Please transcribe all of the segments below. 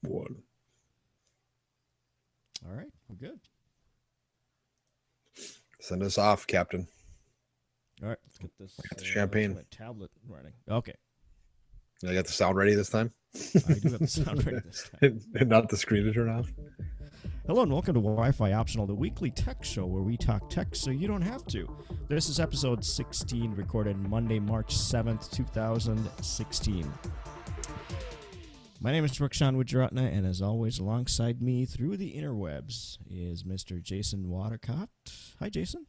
One. All right, we're good. Send us off, Captain. All right, let's get this. Got the Let's get champagne. my tablet running. Okay, I got the sound ready this time. I do have the sound ready this time. And not the screen to turn off. Hello and welcome to Wi-Fi Optional, the weekly tech show where we talk tech so you don't have to. This is episode 16, recorded Monday, March 7th, 2016. My name is Rukshan Wijaratna, and as always, alongside me through the interwebs is Mr. Jason Watercott. Hi, Jason.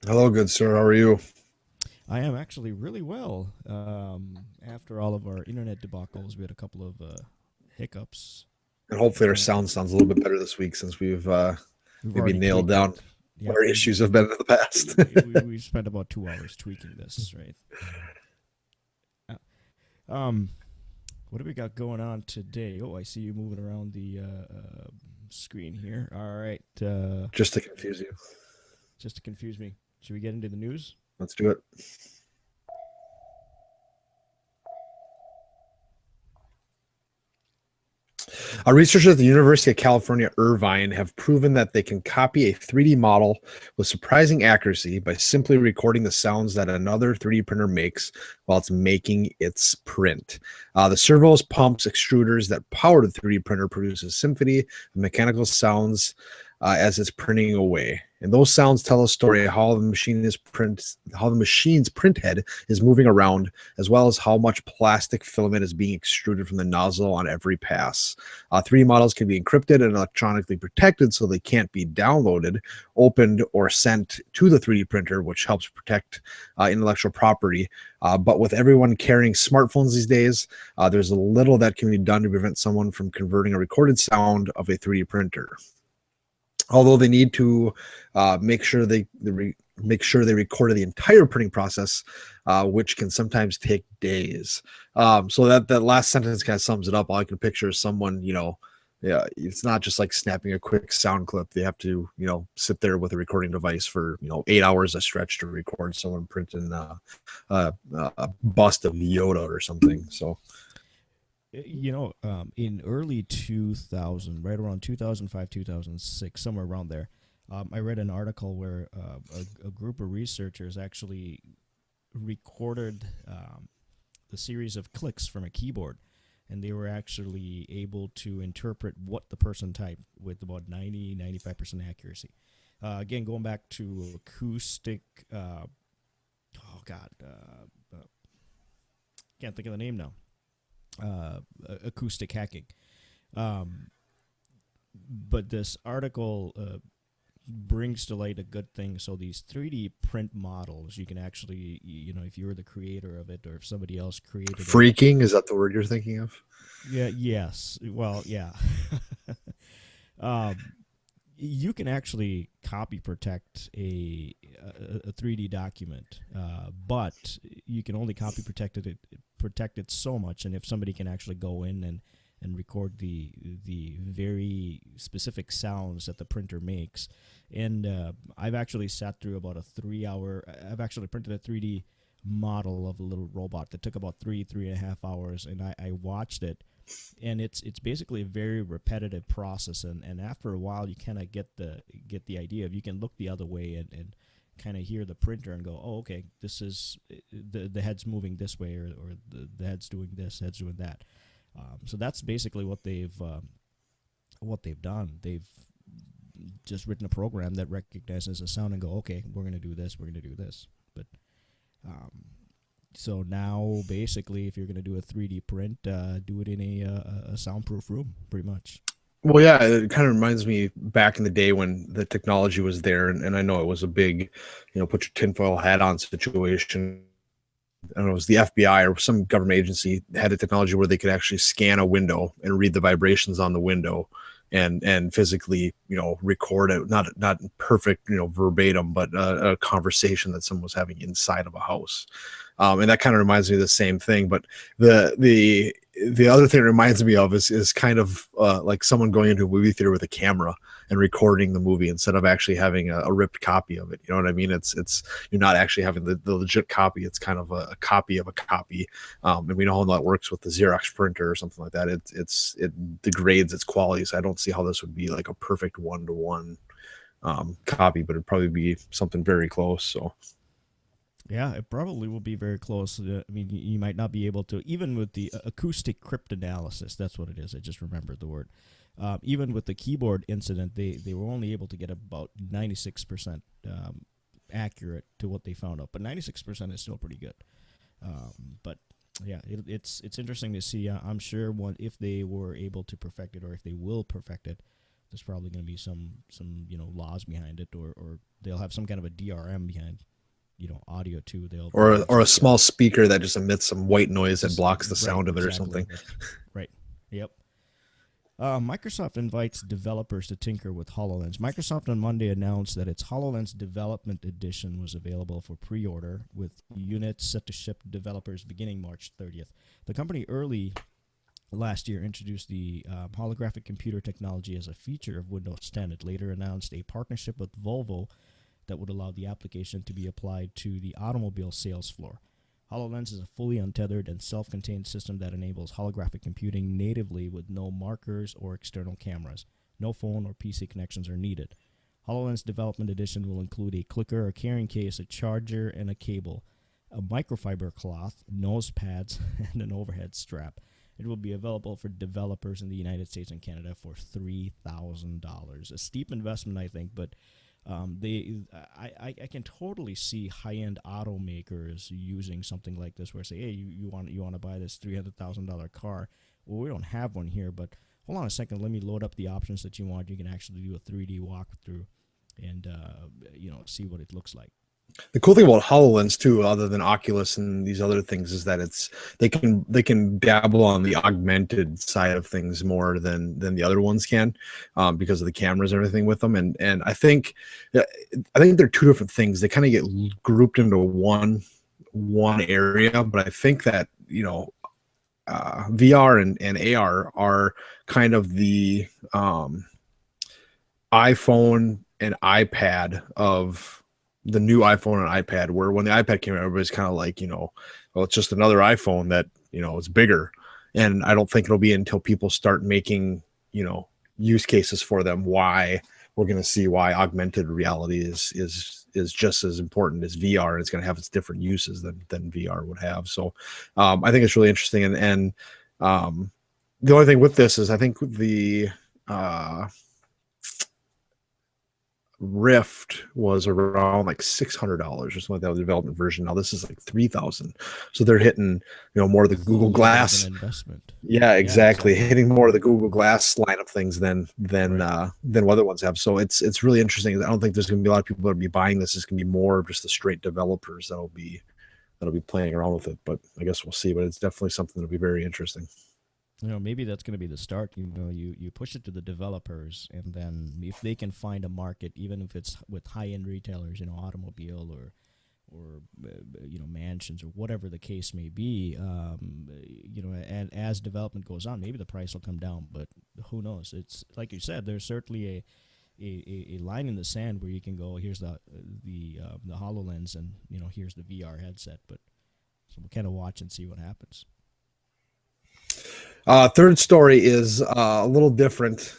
Hello, good sir. How are you? I am actually really well. After all of our internet debacles, we had a couple of hiccups. And hopefully our sounds a little bit better this week since we've maybe already nailed tweaked down it. what our issues have been in the past. we spent about 2 hours tweaking this, right? What do we got going on today? Oh, I see you moving around the screen here. All right. Just to confuse you. Just to confuse me. Should we get into the news? Let's do it. Researchers at the University of California, Irvine have proven that they can copy a 3D model with surprising accuracy by simply recording the sounds that another 3D printer makes while it's making its print. The servos, pumps, extruders that power the 3D printer produce a symphony of mechanical sounds as it's printing away. And those sounds tell a story of how the machine's print head is moving around, as well as how much plastic filament is being extruded from the nozzle on every pass. 3D models can be encrypted and electronically protected so they can't be downloaded, opened, or sent to the 3D printer, which helps protect intellectual property. But with everyone carrying smartphones these days, there's a little that can be done to prevent someone from converting a recorded sound of a 3D printer. Although they need to make sure they recorded the entire printing process, which can sometimes take days. So that last sentence kind of sums it up. All I can picture is someone, yeah, it's not just like snapping a quick sound clip. They have to, sit there with a recording device for, 8 hours a stretch to record someone printing a bust of Yoda or something. So. In early 2000, right around 2005, 2006, somewhere around there, I read an article where a group of researchers actually recorded the series of clicks from a keyboard, and they were actually able to interpret what the person typed with about 95% accuracy. Again, going back to acoustic, can't think of the name now. Acoustic hacking. But this article brings to light a good thing. So these 3D print models, you can actually, if you were the creator of it or if somebody else created it. Freaking, is that the word you're thinking of? Yeah, yes. Well, yeah. You can actually copy protect a 3D document, but you can only copy protect it so much. And if somebody can actually go in and record the very specific sounds that the printer makes, and I've actually sat through about a 3-hour. I've actually printed a 3D model of a little robot that took about 3.5 hours, and I watched it. And it's basically a very repetitive process, and after a while you kind of get the idea of, you can look the other way and kind of hear the printer and go, oh, okay, this is the head's moving this way, or the head's doing this, head's doing that. So that's basically what they've done. They've just written a program that recognizes a sound and go, okay, we're going to do this, but so now, basically, if you're going to do a 3D print, do it in a soundproof room, pretty much. Well, yeah, it kind of reminds me back in the day when the technology was there, and I know it was a big, put your tinfoil hat on situation. I don't know, it was the FBI or some government agency had a technology where they could actually scan a window and read the vibrations on the window and physically, record it, not perfect, verbatim, but a conversation that someone was having inside of a house. And that kind of reminds me of the same thing. But the other thing it reminds me of is kind of like someone going into a movie theater with a camera and recording the movie instead of actually having a ripped copy of it. You know what I mean? It's you're not actually having the legit copy. It's kind of a copy of a copy. And we know how that works with the Xerox printer or something like that. It degrades its quality. So I don't see how this would be like a perfect one-to-one copy, but it'd probably be something very close. So Yeah, it probably will be very close. I mean, you might not be able to, even with the acoustic cryptanalysis, that's what it is. I just remembered the word. Even with the keyboard incident, they were only able to get about 96% accurate to what they found out. But 96% is still pretty good. But yeah, it's interesting to see. I'm sure if they were able to perfect it, or if they will perfect it, there's probably going to be some laws behind it, or they'll have some kind of a DRM behind audio too. Or a small speaker that just emits some white noise that blocks the sound of it, exactly, or something. Right. Yep. Microsoft invites developers to tinker with HoloLens. Microsoft on Monday announced that its HoloLens Development Edition was available for pre-order, with units set to ship to developers beginning March 30th. The company early last year introduced the holographic computer technology as a feature of Windows 10. It later announced a partnership with Volvo that would allow the application to be applied to the automobile sales floor. HoloLens is a fully untethered and self-contained system that enables holographic computing natively with no markers or external cameras. No phone or PC connections are needed. HoloLens Development Edition will include a clicker, a carrying case, a charger, and a cable, a microfiber cloth, nose pads, and an overhead strap. It will be available for developers in the United States and Canada for $3,000. A steep investment, I think, but I can totally see high-end automakers using something like this, where say, hey, you want to buy this $300,000 car. Well, we don't have one here, but hold on a second, let me load up the options that you want. You can actually do a 3D walkthrough and see what it looks like. The cool thing about HoloLens too, other than Oculus and these other things, is that they can dabble on the augmented side of things more than the other ones can, because of the cameras and everything with them. And I think they're two different things. They kind of get grouped into one area, but I think that VR and AR are kind of the iPhone and iPad of the new iPhone and iPad, where when the iPad came out, everybody's kind of like, well, it's just another iPhone that, it's bigger. And I don't think it'll be until people start making, use cases for them, why we're going to see why augmented reality is just as important as VR, and it's going to have its different uses than VR would have. So I think it's really interesting. And the only thing with this is I think the Rift was around like $600 or something like that, the development version. Now this is like $3,000, so they're hitting more of the Google Glass investment. Yeah, exactly. Hitting more of the Google Glass line of things than other ones have. So it's really interesting. I don't think there's going to be a lot of people that will be buying this. It's going to be more of just the straight developers that'll be playing around with it. But I guess we'll see. But it's definitely something that'll be very interesting. Maybe that's going to be the start. You push it to the developers, and then if they can find a market, even if it's with high-end retailers, automobile or mansions or whatever the case may be, and as development goes on, maybe the price will come down. But who knows? It's like you said, there's certainly a line in the sand where you can go, here's the HoloLens, and here's the VR headset. But so we'll kind of watch and see what happens. Third story is a little different.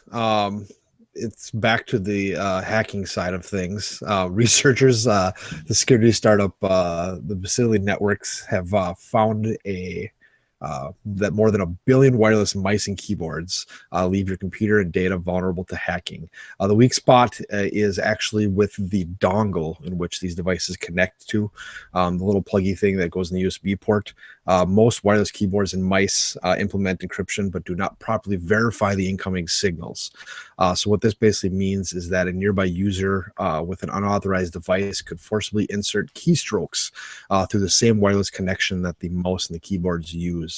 It's back to the hacking side of things. Researchers, the security startup, the Basili Networks, have found that more than 1 billion wireless mice and keyboards leave your computer and data vulnerable to hacking. The weak spot is actually with the dongle in which these devices connect to, the little pluggy thing that goes in the USB port. Most wireless keyboards and mice implement encryption but do not properly verify the incoming signals. So what this basically means is that a nearby user with an unauthorized device could forcibly insert keystrokes through the same wireless connection that the mouse and the keyboards use.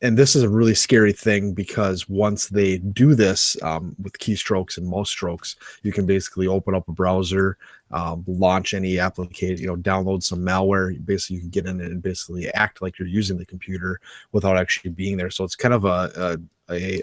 and this is a really scary thing because once they do this with keystrokes and mouse strokes, you can basically open up a browser, launch any application, download some malware. Basically, you can get in and basically act like you're using the computer without actually being there. So it's kind of a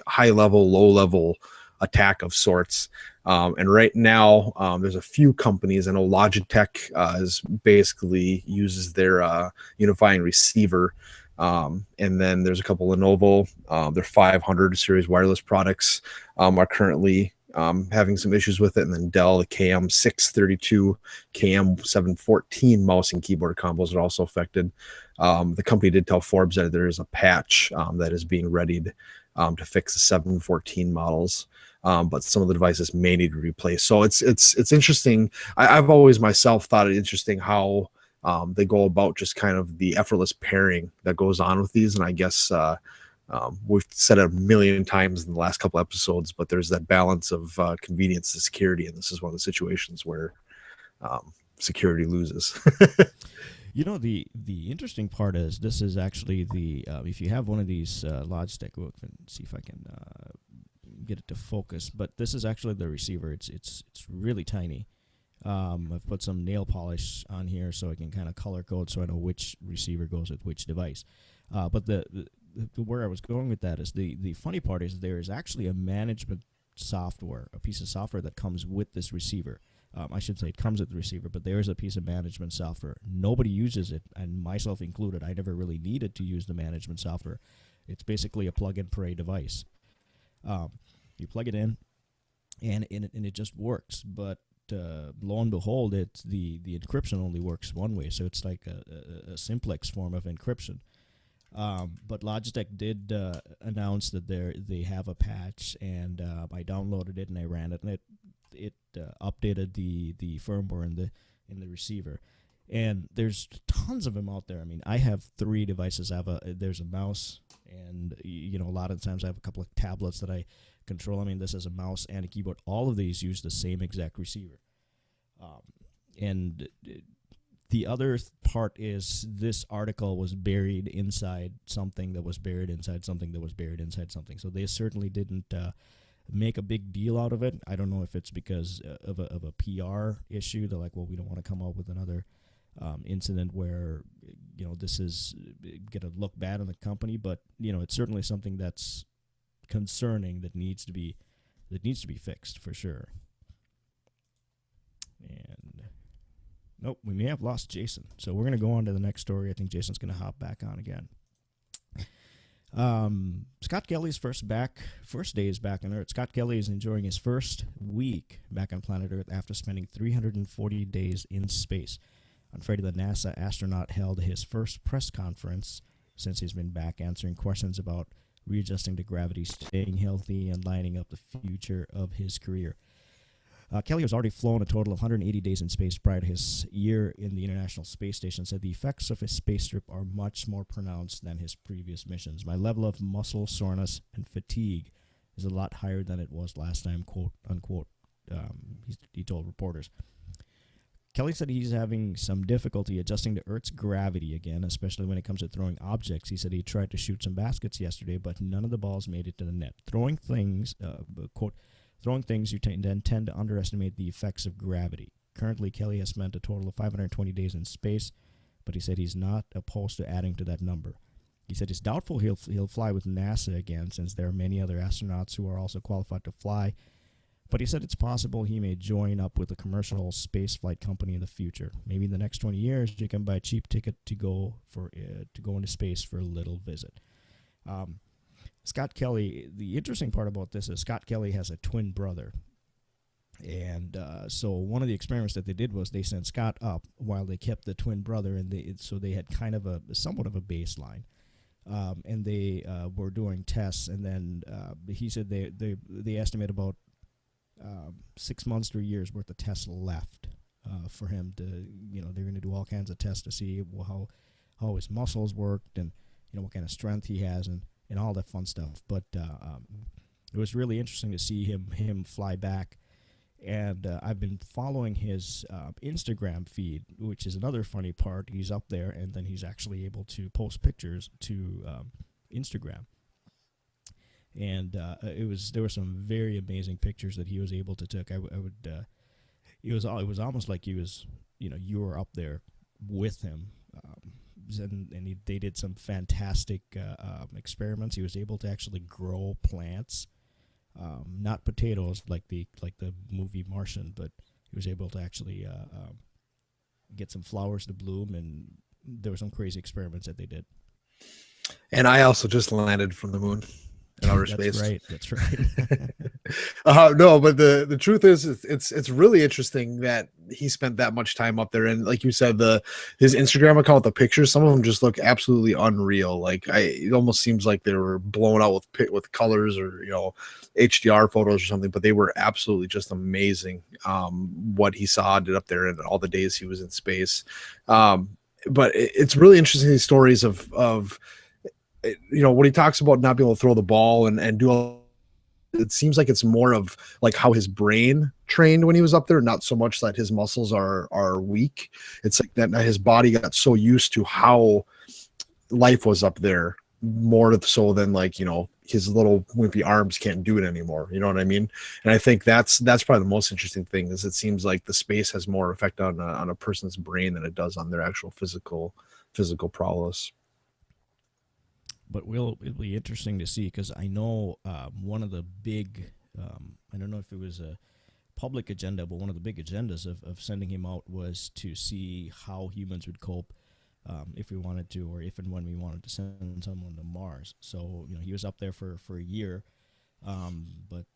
high level, low level attack of sorts. And right now, there's a few companies. I know Logitech is basically uses their unifying receiver. And then there's a couple Lenovo, their 500 series wireless products are currently having some issues with it. And then Dell, the KM632, KM714 mouse and keyboard combos are also affected. The company did tell Forbes that there is a patch that is being readied to fix the 714 models. But some of the devices may need to be replaced. So it's interesting. I've always myself thought it interesting how they go about just kind of the effortless pairing that goes on with these. And I guess we've said it a million times in the last couple episodes, but there's that balance of convenience to security. And this is one of the situations where security loses. The interesting part is this is actually the if you have one of these Logitech, we'll see if I can get it to focus. But this is actually the receiver. It's really tiny. I've put some nail polish on here so I can kind of color code so I know which receiver goes with which device. But the where I was going with that is the funny part is there is actually a management software, a piece of software that comes with this receiver. I should say it comes with the receiver, but there is a piece of management software. Nobody uses it, and myself included. I never really needed to use the management software. It's basically a plug-and-play device. You plug it in, and it just works. But lo and behold, the encryption only works one way, so it's like a simplex form of encryption. But Logitech did announce that they have a patch, and I downloaded it and I ran it, and it updated the firmware in the receiver. And there's tons of them out there. I mean, I have 3 devices. There's a mouse, and a lot of times I have a couple of tablets that I control. I mean, this is a mouse and a keyboard. All of these use the same exact receiver. And the other part is this article was buried inside something that was buried inside something that was buried inside something. So they certainly didn't make a big deal out of it. I don't know if it's because of a PR issue. They're like, well, we don't want to come up with another incident where this is going to look bad on the company. But it's certainly something that's concerning that needs to be fixed for sure. And nope, we may have lost Jason. So we're going to go on to the next story. I think Jason's going to hop back on again. Scott Kelly's first day is back on Earth. Scott Kelly is enjoying his first week back on planet Earth after spending 340 days in space. On Friday, the NASA astronaut held his first press conference since he's been back, answering questions about readjusting to gravity, staying healthy, and lining up the future of his career. Kelly has already flown a total of 180 days in space prior to his year in the International Space Station. Said the effects of his space trip are much more pronounced than his previous missions. My level of muscle soreness and fatigue is a lot higher than it was last time, quote unquote, he told reporters. Kelly said he's having some difficulty adjusting to Earth's gravity again, especially when it comes to throwing objects. He said he tried to shoot some baskets yesterday, but none of the balls made it to the net. Throwing things, you tend to underestimate the effects of gravity. Currently, Kelly has spent a total of 520 days in space, but he said he's not opposed to adding to that number. He said it's doubtful he'll fly with NASA again, since there are many other astronauts who are also qualified to fly. But he said it's possible he may join up with a commercial space flight company in the future. Maybe in the next 20 years, you can buy a cheap ticket to go into space for a little visit. Scott Kelly, the interesting part about this is Scott Kelly has a twin brother. And so one of the experiments that they did was they sent Scott up while they kept the twin brother, and so they had kind of somewhat of a baseline. And they were doing tests, and then he said they estimate about 6 months to a year's worth of tests left for him to, they're going to do all kinds of tests to see how his muscles worked and, what kind of strength he has and all that fun stuff. But it was really interesting to see him fly back. And I've been following his Instagram feed, which is another funny part. He's up there, and then he's actually able to post pictures to Instagram. And there were some very amazing pictures that he was able to take. It was almost like he was, you were up there with him. They did some fantastic experiments. He was able to actually grow plants, not potatoes like the movie Martian, but he was able to actually get some flowers to bloom, and there were some crazy experiments that they did. And I also just landed from the moon in outer space. That's right. No, but the truth is, it's really interesting that he spent that much time up there. And like you said, his Instagram account, the pictures, some of them just look absolutely unreal. Like it almost seems like they were blown out with colors or HDR photos or something. But they were absolutely just amazing. What he did up there and all the days he was in space. But it's really interesting, these stories of when he talks about not being able to throw the ball and do it seems like it's more of like how his brain trained when he was up there, not so much that his muscles are weak. It's like that his body got so used to how life was up there, more so than his little wimpy arms can't do it anymore. You know what I mean? And I think that's probably the most interesting thing, is it seems like the space has more effect on a person's brain than it does on their actual physical prowess. But it'll be interesting to see, because I know one of the big, I don't know if it was a public agenda, but one of the big agendas of sending him out was to see how humans would cope if we wanted to, or if and when we wanted to send someone to Mars. So he was up there for a year, but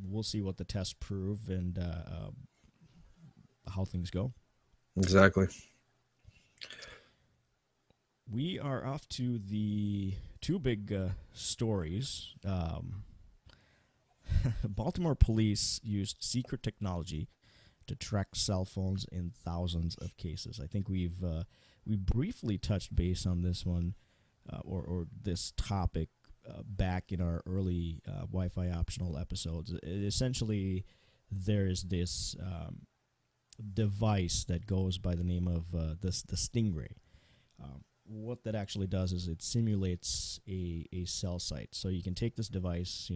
we'll see what the tests prove and how things go. Exactly. We are off to the two big stories. Baltimore Police used secret technology to track cell phones in thousands of cases. I think we briefly touched base on this one or this topic back in our early Wi-Fi optional episodes. Essentially, there is this device that goes by the name of the Stingray. What that actually does is it simulates a cell site. So you can take this device,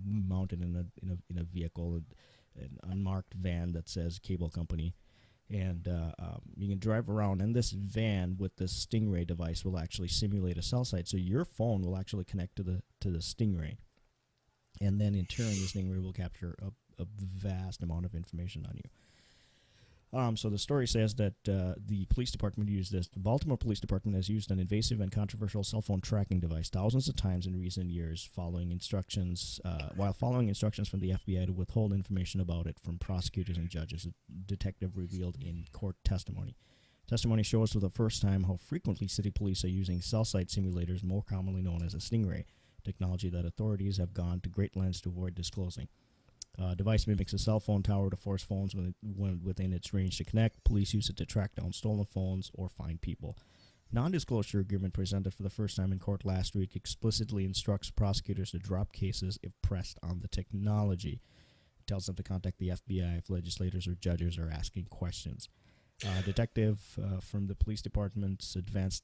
mount it in a vehicle, an unmarked van that says cable company, and you can drive around. And this van with this Stingray device will actually simulate a cell site. So your phone will actually connect to the Stingray, and then in turn, the Stingray will capture a vast amount of information on you. So the story says that the police department used this. The Baltimore Police Department has used an invasive and controversial cell phone tracking device thousands of times in recent years, while following instructions from the FBI to withhold information about it from prosecutors and judges. A detective revealed in court testimony. Testimony shows for the first time how frequently city police are using cell site simulators, more commonly known as a Stingray, technology that authorities have gone to great lengths to avoid disclosing. Device mimics a cell phone tower to force phones when within its range to connect. Police use it to track down stolen phones or find people. Non-disclosure agreement presented for the first time in court last week explicitly instructs prosecutors to drop cases if pressed on the technology. It tells them to contact the FBI if legislators or judges are asking questions. Detective from the police department's advanced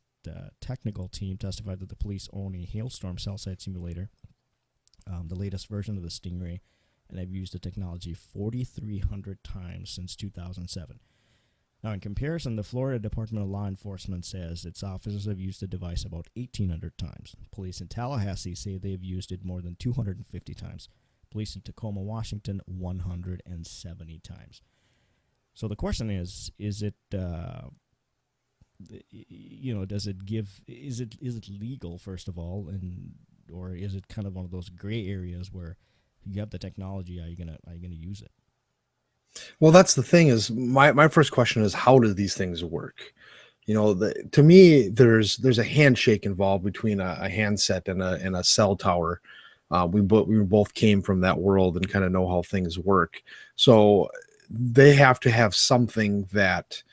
technical team testified that the police own a hailstorm cell site simulator, the latest version of the Stingray, and have used the technology 4,300 times since 2007. Now, in comparison, the Florida Department of Law Enforcement says its officers have used the device about 1,800 times. Police in Tallahassee say they have used it more than 250 times. Police in Tacoma, Washington, 170 times. So the question is it, does it give, is it legal, first of all, or is it kind of one of those gray areas where you have the technology, are you gonna use it? Well, that's the thing, is my first question is, how do these things work? To me, there's a handshake involved between a handset and a cell tower. We both came from that world and kind of know how things work. So they have to have something that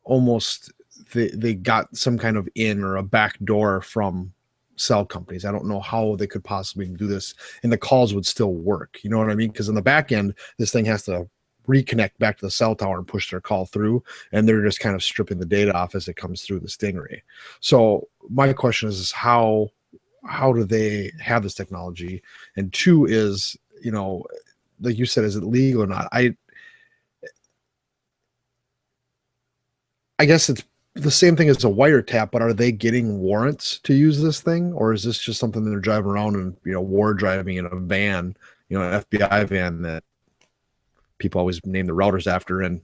almost they got some kind of in or a back door from cell companies. I don't know how they could possibly do this, and the calls would still work. You know what I mean? Because in the back end, this thing has to reconnect back to the cell tower and push their call through, and they're just kind of stripping the data off as it comes through the Stingray. So my question is how do they have this technology? And two is, like you said, is it legal or not? I guess it's the same thing as a wiretap, but are they getting warrants to use this thing, or is this just something that they're driving around and war driving in a van, an FBI van that people always name the routers after, and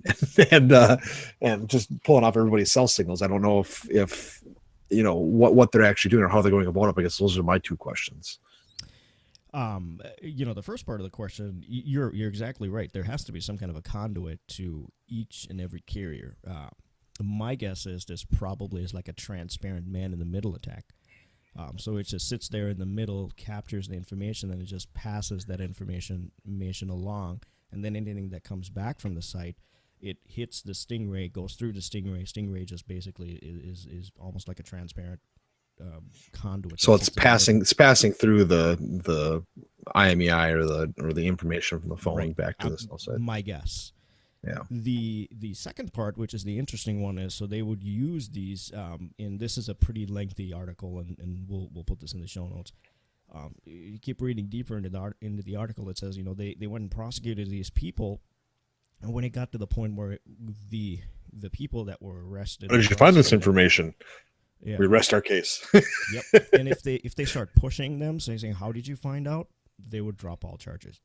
and just pulling off everybody's cell signals? I don't know if what they're actually doing or how they're going about it. I guess those are my two questions. The first part of the question, you're exactly right. There has to be some kind of a conduit to each and every carrier. My guess is this probably is like a transparent man-in-the-middle attack. So it just sits there in the middle, captures the information, and it just passes that information along. And then anything that comes back from the site, it hits the Stingray, goes through the Stingray. Stingray just basically is almost like a transparent conduit. So it's passing through the IMEI or the information from the phone back to the cell site. My guess. Yeah. The second part, which is the interesting one, is so they would use these, and this is a pretty lengthy article, and we'll put this in the show notes. You keep reading deeper into the article. It says they went and prosecuted these people, and when it got to the point where the people that were arrested, how did you find this information? Yeah. We rest our case. Yep. And if they start pushing them, saying how did you find out, they would drop all charges.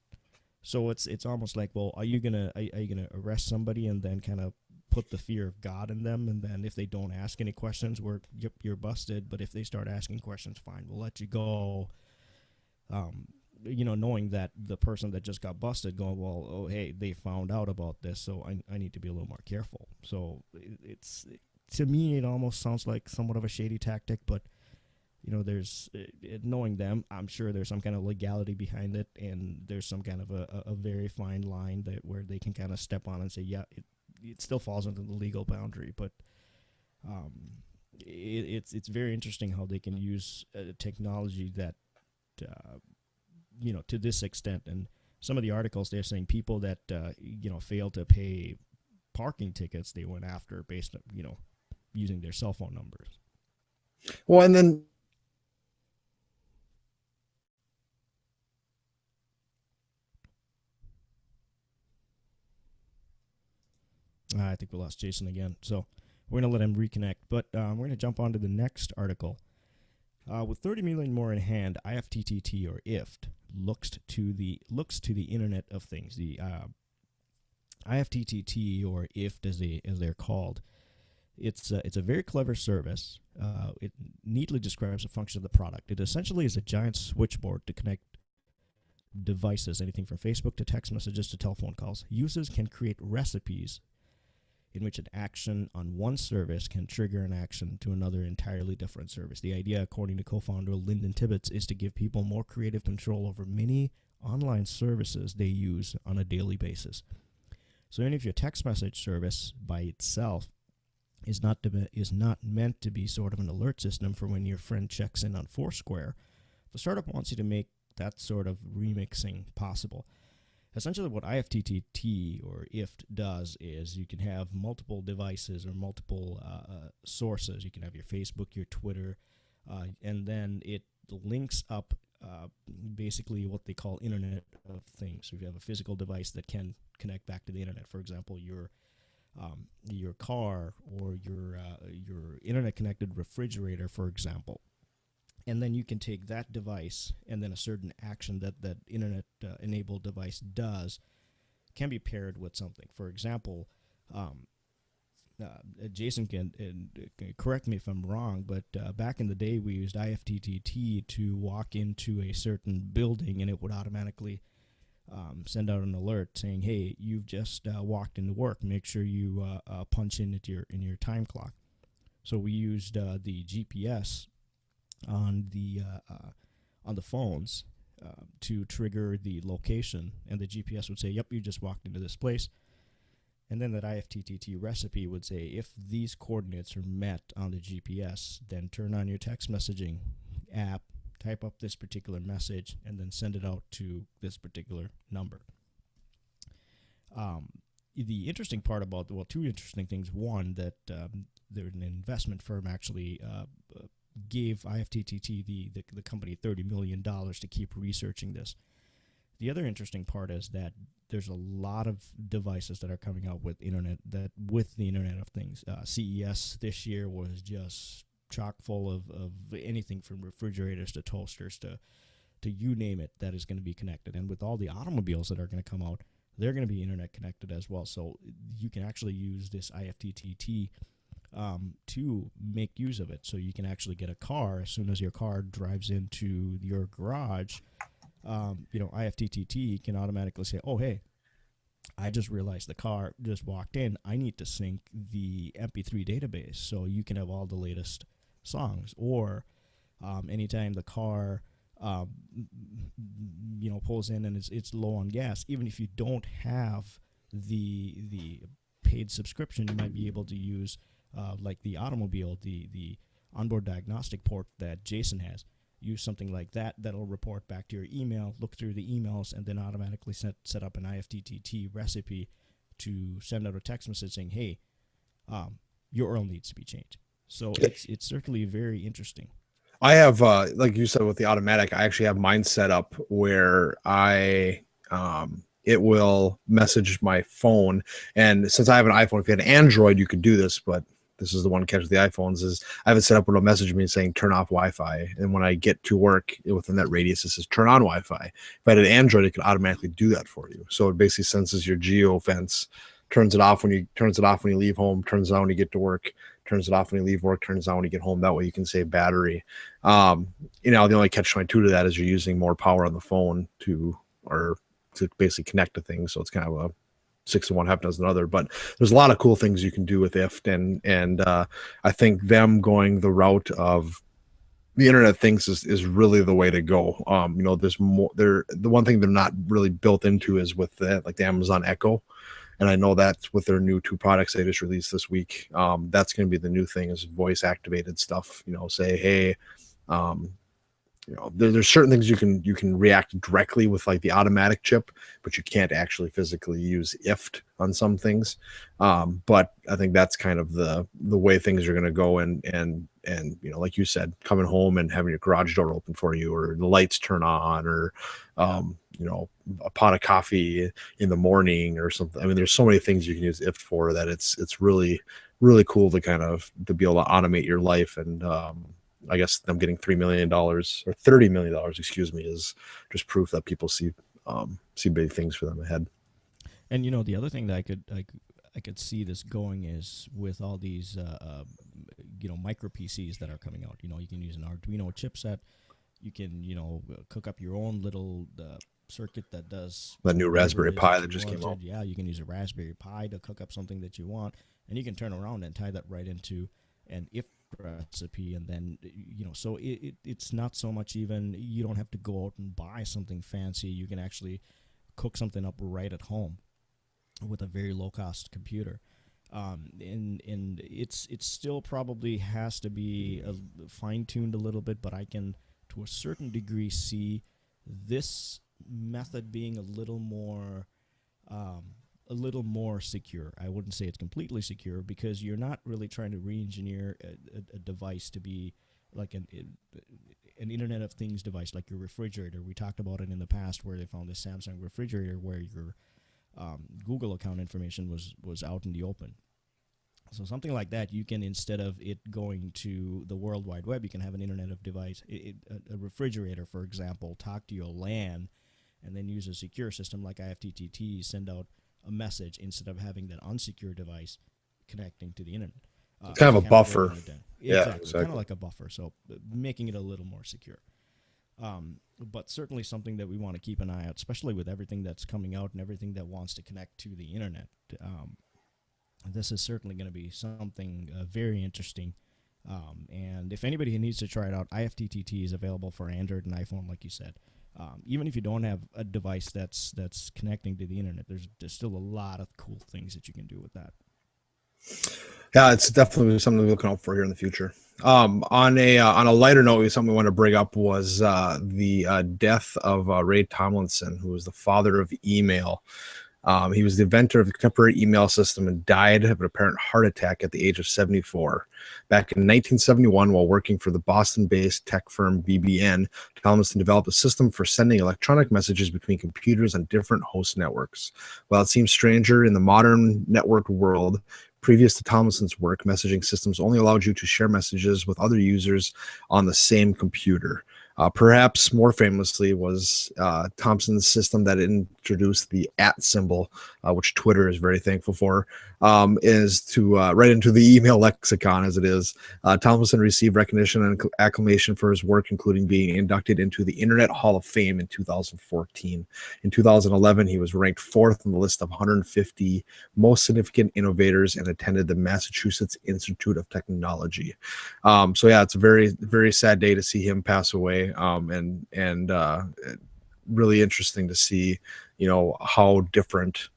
So it's almost like, well, are you gonna arrest somebody and then kind of put the fear of God in them, and then if they don't ask any questions, you're busted. But if they start asking questions, fine, we'll let you go. Knowing that the person that just got busted going, well, oh hey, they found out about this, so I need to be a little more careful. So to me, it almost sounds like somewhat of a shady tactic, but there's knowing them, I'm sure there's some kind of legality behind it, and there's some kind of a very fine line where they can kind of step on and say, yeah, it still falls into the legal boundary, but it's very interesting how they can use technology that to this extent. And some of the articles, they're saying people that failed to pay parking tickets, they went after based on using their cell phone numbers. Well, and then I think we lost Jason again, so we're going to let him reconnect. But we're going to jump on to the next article. With 30 million more in hand, IFTTT, or IFT, looks to the Internet of Things. The IFTTT, or IFT as they're called, it's a very clever service. It neatly describes the function of the product. It essentially is a giant switchboard to connect devices, anything from Facebook to text messages to telephone calls. Users can create recipes in which an action on one service can trigger an action to another entirely different service. The idea, according to co-founder Lyndon Tibbetts, is to give people more creative control over many online services they use on a daily basis. So even if your text message service by itself is not meant to be sort of an alert system for when your friend checks in on Foursquare, the startup wants you to make that sort of remixing possible. Essentially what IFTTT, or IFT, does is you can have multiple devices or multiple sources. You can have your Facebook, your Twitter, and then it links up basically what they call Internet of Things. So if you have a physical device that can connect back to the Internet, for example, your car or your Internet-connected refrigerator, for example. And then you can take that device, and then a certain action that Internet-enabled device does can be paired with something. For example, Jason can correct me if I'm wrong, but back in the day we used IFTTT to walk into a certain building, and it would automatically send out an alert saying, "Hey, you've just walked into work. Make sure you punch in your time clock." So we used the GPS on the phones to trigger the location, and the GPS would say, "Yep, you just walked into this place." And then that IFTTT recipe would say, if these coordinates are met on the GPS, then turn on your text messaging app, type up this particular message, and then send it out to this particular number. the interesting part about, well, two interesting things. One, that there's an investment firm actually gave IFTTT, the company, $30 million to keep researching this. The other interesting part is that there's a lot of devices that are coming out with the Internet of Things. CES this year was just chock full of anything from refrigerators to toasters to you name it that is going to be connected. And with all the automobiles that are going to come out, they're going to be internet connected as well. So you can actually use this IFTTT to make use of it. So you can actually get a car as soon as your car drives into your garage. IFTTT can automatically say, oh, hey, I just realized the car just walked in. I need to sync the MP3 database so you can have all the latest songs. Or anytime the car pulls in and it's low on gas, even if you don't have the paid subscription, you might be able to use like the automobile, the onboard diagnostic port that Jason has. Use something like that that'll report back to your email, look through the emails, and then automatically set up an IFTTT recipe to send out a text message saying, hey, your oil needs to be changed. So it's certainly very interesting. I have, like you said with the automatic, I actually have mine set up where it will message my phone. And since I have an iPhone, if you had an Android, you could do this, but this is the one catch with the iPhones, is I have it set up where it'll message me saying turn off Wi-Fi. And when I get to work within that radius, it says turn on Wi-Fi. If I had an Android, it could automatically do that for you. So it basically senses your geo fence, turns it off when you leave home, turns it on when you get to work, turns it off when you leave work, turns it on when you get home. That way you can save battery. The only catch-22 to that is you're using more power on the phone to basically connect to things. So it's kind of a 6 to 1, half dozen other, but there's a lot of cool things you can do with IFT, and I think them going the route of the Internet of Things is really the way to go. There's more there. The one thing they're not really built into is with like the Amazon Echo, and I know that's with their new 2 products they just released this week. That's going to be the new thing, is voice activated stuff. Say, hey, there's certain things you can react directly with, like the automatic chip, but you can't actually physically use IFT on some things. But I think that's kind of the way things are going to go. And like you said, coming home and having your garage door open for you, or the lights turn on, or a pot of coffee in the morning or something. I mean, there's so many things you can use IFT for that it's really, really cool to to be able to automate your life. And I guess them getting $3 million or $30 million, excuse me, is just proof that people see big things for them ahead. And the other thing that I could see this going is with all these micro PCs that are coming out. You can use an Arduino chipset. You can cook up your own little circuit that does the new Raspberry Pi that just came out. Yeah, you can use a Raspberry Pi to cook up something that you want, and you can turn around and tie that right into an IFT recipe, and then so it's not so much, even you don't have to go out and buy something fancy. You can actually cook something up right at home with a very low cost computer, and it's still probably has to be fine tuned a little bit, but I can to a certain degree see this method being a little more secure. I wouldn't say it's completely secure, because you're not really trying to re-engineer a device to be like an Internet of Things device, like your refrigerator. We talked about it in the past, where they found this Samsung refrigerator where your Google account information was out in the open. So something like that, you can, instead of it going to the World Wide Web, you can have an Internet of device. A refrigerator, for example, talk to your LAN, and then use a secure system like IFTTT, send out a message instead of having that unsecure device connecting to the internet. It's kind of a buffer. Yeah, exactly. Kind of like a buffer, so making it a little more secure. But certainly something that we want to keep an eye out, especially with everything that's coming out and everything that wants to connect to the internet. This is certainly going to be something very interesting. And if anybody needs to try it out, IFTTT is available for Android and iPhone, like you said. Even if you don't have a device that's connecting to the internet, there's still a lot of cool things that you can do with that. Yeah, it's definitely something to be looking out for here in the future. On a lighter note, something we want to bring up was the death of Ray Tomlinson, who was the father of email. He was the inventor of the contemporary email system and died of an apparent heart attack at the age of 74. Back in 1971, while working for the Boston-based tech firm BBN, Tomlinson developed a system for sending electronic messages between computers on different host networks. While it seems stranger in the modern networked world, previous to Tomlinson's work, messaging systems only allowed you to share messages with other users on the same computer. Perhaps more famously was Thompson's system that introduced the @ symbol, which Twitter is very thankful for, is to right into the email lexicon as it is. Tomlinson received recognition and acclamation for his work, including being inducted into the Internet Hall of Fame in 2014. In 2011, he was ranked 4th on the list of 150 most significant innovators and attended the Massachusetts Institute of Technology. So yeah, it's a very, very sad day to see him pass away. And really interesting to see, how different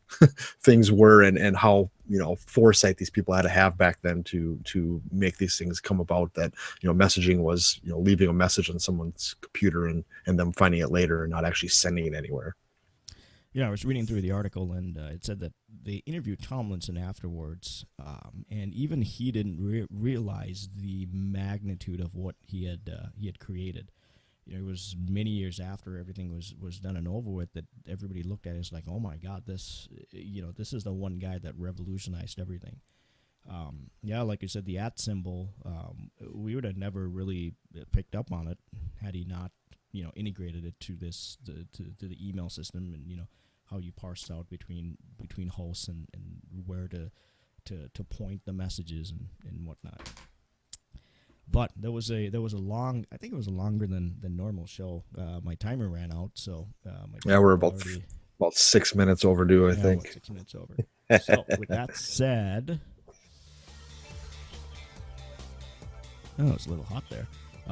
things were and how, foresight these people had to have back then to make these things come about, that, messaging was, leaving a message on someone's computer and them finding it later and not actually sending it anywhere. Yeah, I was reading through the article, and it said that they interviewed Tomlinson afterwards, and even he didn't realize the magnitude of what he had created. It was many years after everything was done and over with that everybody looked at it as like, oh my God, this is the one guy that revolutionized everything. Yeah, like you said, the @ symbol, we would have never really picked up on it had he not, integrated it to to the email system, and how you parse out between hosts and where to point the messages and whatnot. But there was a long, I think it was a longer than normal show. My timer ran out, so yeah, we're about 6 minutes overdue, I think. 6 minutes over. So with that said, it's a little hot there.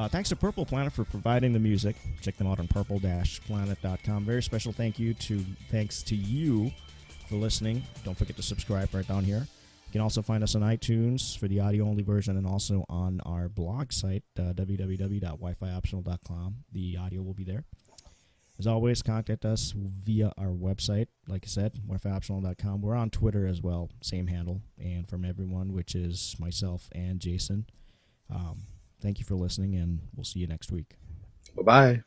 Thanks to Purple Planet for providing the music. Check them out on purple-planet.com. Very special thanks to you for listening. Don't forget to subscribe right down here. You can also find us on iTunes for the audio-only version and also on our blog site, www.wifioptional.com. The audio will be there. As always, contact us via our website, like I said, wifioptional.com. We're on Twitter as well, same handle, and from everyone, which is myself and Jason. Thank you for listening, and we'll see you next week. Bye-bye.